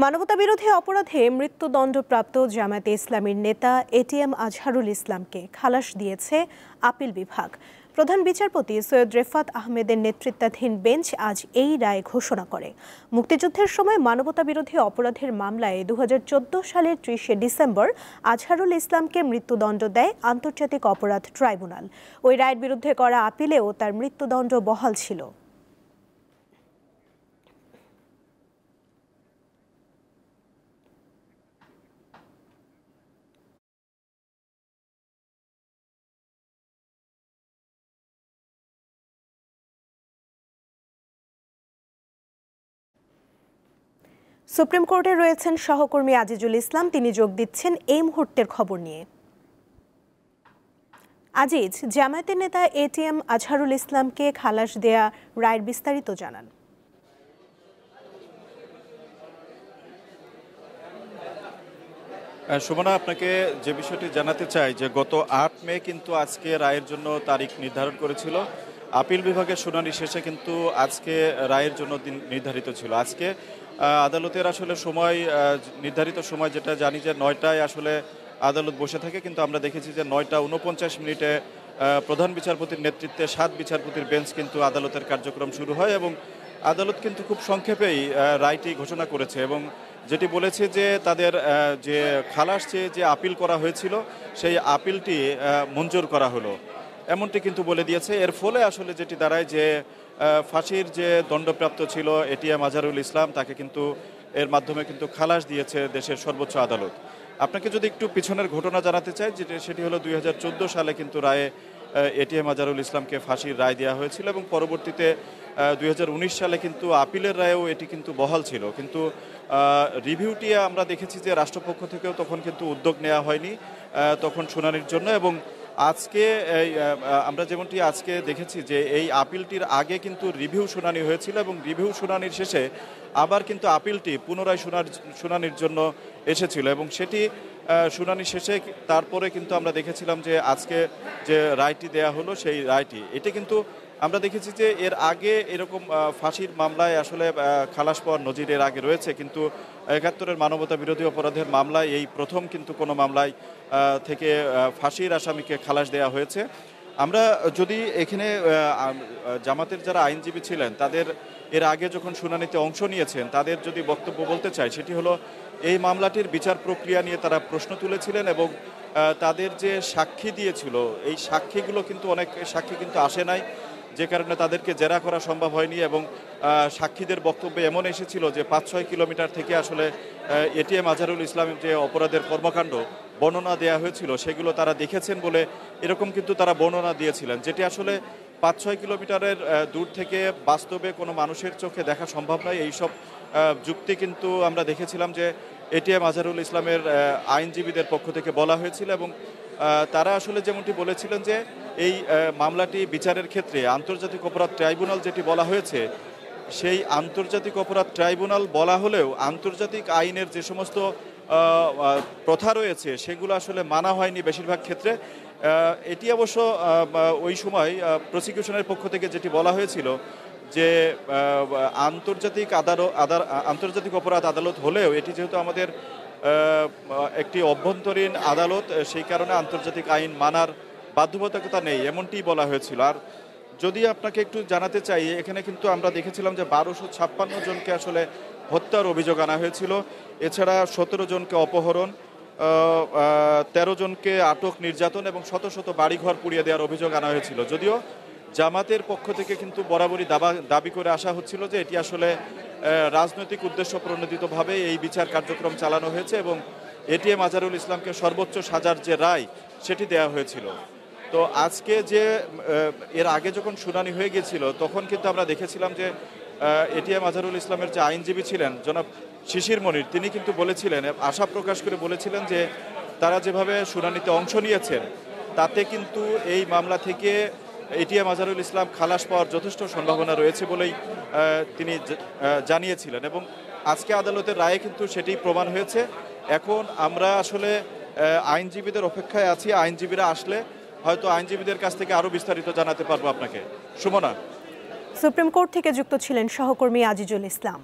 মানবতাবিরোধী অপরাধে মৃত্যুদণ্ডপ্রাপ্ত জামায়াতে ইসলামীর নেতা এটিএম আজহারুল ইসলামকে খালাস দিয়েছে আপিল বিভাগ। প্রধান বিচারপতি সৈয়দ রেফাত আহমেদের নেতৃত্বাধীন বেঞ্চ আজ এই রায় ঘোষণা করে। মুক্তিযুদ্ধের সময় মানবতাবিরোধী অপরাধের মামলায় 2014 সালের 30 ডিসেম্বর আজহারুল ইসলামকে মৃত্যুদণ্ড দেয় আন্তর্জাতিক অপরাধ ট্রাইব্যুনাল। ওই রায়ের বিরুদ্ধে করা আপিলেও তার মৃত্যুদণ্ড বহাল ছিল। সুপ্রিম কোর্টে রয়েছেন সহকর্মী আজিজুল ইসলাম, তিনি যোগ দিচ্ছেন এই মুহূর্তের খবর নিয়ে। আজিজ, জামায়াতের নেতা এটিএম আজহারুল ইসলামকে খালাস দেয়া রায়ের বিস্তারিত জানান। সুমনা, আপনাকে যে বিষয়টি জানাতে চাই যে গত 8 মে কিন্তু আজকে রায়ের জন্য তারিখ নির্ধারণ করেছিল। আপিল বিভাগের শুনানি শেষে কিন্তু আজকে রায়ের জন্য দিন নির্ধারিত ছিল। আজকে আদালতের আসলে সময় নির্ধারিত সময় যেটা জানি যে 9টায় আসলে আদালত বসে থাকে, কিন্তু আমরা দেখেছি যে 9:49 প্রধান বিচারপতির নেতৃত্বে 7 বিচারপতির বেঞ্চ কিন্তু আদালতের কার্যক্রম শুরু হয় এবং আদালত কিন্তু খুব সংক্ষেপেই রায়টি ঘোষণা করেছে এবং যেটি বলেছে যে তাদের যে খালাস চেয়ে যে আপিল করা হয়েছিল সেই আপিলটি মঞ্জুর করা হলো, এমনটি কিন্তু বলে দিয়েছে। এর ফলে আসলে যেটি দাঁড়ায় যে ফাঁসির যে দণ্ডপ্রাপ্ত ছিল এটিএম আজহারুল ইসলাম, তাকে কিন্তু এর মাধ্যমে কিন্তু খালাস দিয়েছে দেশের সর্বোচ্চ আদালত। আপনাকে যদি একটু পিছনের ঘটনা জানাতে চাই, সেটি হলো 2014 সালে কিন্তু রায়ে এটিএম আজহারুল ইসলামকে ফাঁসির রায় দেওয়া হয়েছিল এবং পরবর্তীতে 2019 সালে কিন্তু আপিলের রায়েও এটি কিন্তু বহাল ছিল। কিন্তু রিভিউটি আমরা দেখেছি যে রাষ্ট্রপক্ষ থেকেও তখন কিন্তু উদ্যোগ নেওয়া হয়নি তখন শুনানির জন্য। এবং আজকে আমরা যেমনটি আজকে দেখেছি যে এই আপিলটির আগে কিন্তু রিভিউ শুনানি হয়েছিল এবং রিভিউ শুনানির শেষে আবার কিন্তু আপিলটি পুনরায় শুনানির জন্য এসেছিল এবং সেটি শুনানি শেষে তারপরে কিন্তু আমরা দেখেছিলাম যে আজকে যে রায়টি দেয়া হলো সেই রায়টি, এটি কিন্তু আমরা দেখেছি যে এর আগে এরকম ফাঁসির মামলায় আসলে খালাস পাওয়ার নজির এর আগে রয়েছে, কিন্তু 71-এর মানবতা বিরোধী অপরাধের মামলায় এই প্রথম কিন্তু কোনো মামলায় থেকে ফাঁসির আসামিকে খালাস দেওয়া হয়েছে। আমরা যদি এখানে জামাতের যারা আইনজীবী ছিলেন তাদের এর আগে যখন শুনানিতে অংশ নিয়েছেন তাদের যদি বক্তব্য বলতে চাই, সেটি হলো এই মামলাটির বিচার প্রক্রিয়া নিয়ে তারা প্রশ্ন তুলেছিলেন এবং তাদের যে সাক্ষী দিয়েছিল এই সাক্ষীগুলো কিন্তু অনেক সাক্ষী কিন্তু আসে নাই, যে কারণে তাদেরকে জেরা করা সম্ভব হয়নি এবং সাক্ষীদের বক্তব্যে এমন এসেছিল যে 5-6 কিলোমিটার থেকে আসলে এটিএম আজহারুল ইসলামের যে অপরাধের কর্মকাণ্ড বর্ণনা দেওয়া হয়েছিল সেগুলো তারা দেখেছেন বলে এরকম কিন্তু তারা বর্ণনা দিয়েছিলেন, যেটি আসলে 5-6 কিলোমিটারের দূর থেকে বাস্তবে কোনো মানুষের চোখে দেখা সম্ভব নয়। এইসব যুক্তি কিন্তু আমরা দেখেছিলাম যে এটিএম আজহারুল ইসলামের আইনজীবীদের পক্ষ থেকে বলা হয়েছিল এবং তারা আসলে যেমনটি বলেছিলেন যে এই মামলাটি বিচারের ক্ষেত্রে আন্তর্জাতিক অপরাধ ট্রাইব্যুনাল যেটি বলা হয়েছে সেই আন্তর্জাতিক অপরাধ ট্রাইব্যুনাল বলা হলেও আন্তর্জাতিক আইনের যে সমস্ত প্রথা রয়েছে সেগুলো আসলে মানা হয়নি বেশিরভাগ ক্ষেত্রে। এটি অবশ্য ওই সময় প্রসিকিউশনের পক্ষ থেকে যেটি বলা হয়েছিল যে আন্তর্জাতিক অপরাধ আদালত হলেও এটি যেহেতু আমাদের একটি অভ্যন্তরীণ আদালত, সেই কারণে আন্তর্জাতিক আইন মানার বাধ্যবাধকতা নেই, এমনটি বলা হয়েছিল। আর যদি আপনাকে একটু জানাতে চাই, এখানে কিন্তু আমরা দেখেছিলাম যে 1256 জনকে আসলে হত্যার অভিযোগ আনা হয়েছিল, এছাড়া 17 জনকে অপহরণ, 13 জনকে আটক, নির্যাতন এবং শত শত বাড়িঘর পুড়িয়ে দেওয়ার অভিযোগ আনা হয়েছিল। যদিও জামাতের পক্ষ থেকে কিন্তু বরাবরই দাবি করে আসা হচ্ছিল যে এটি আসলে রাজনৈতিক উদ্দেশ্য প্রণোদিতভাবে এই বিচার কার্যক্রম চালানো হয়েছে এবং এটিএম আজহারুল ইসলামকে সর্বোচ্চ সাজার যে রায় সেটি দেওয়া হয়েছিল। তো আজকে যে এর আগে যখন শুনানি হয়ে গিয়েছিল তখন কিন্তু আমরা দেখেছিলাম যে এটিএম আজহারুল ইসলামের যে আইনজীবী ছিলেন জনাব শিশির মনির, তিনি কিন্তু বলেছিলেন, আশা প্রকাশ করে বলেছিলেন যে তারা যেভাবে শুনানিতে অংশ নিয়েছেন তাতে কিন্তু এই মামলা থেকে এটিএম আজহারুল ইসলাম খালাস পাওয়ার যথেষ্ট সম্ভাবনা রয়েছে বলেই তিনি জানিয়েছিলেন এবং আজকে আদালতের রায়ে কিন্তু সেটি প্রমাণ হয়েছে। এখন আমরা আসলে আইনজীবীদের অপেক্ষায় আছি, আইনজীবীরা আসলে হয়তো আইনজীবীদের কাছ থেকে আরো বিস্তারিত জানাতে পারবো আপনাকে। সুমনা, সুপ্রিম কোর্ট থেকে যুক্ত ছিলেন সহকর্মী আজিজুল ইসলাম।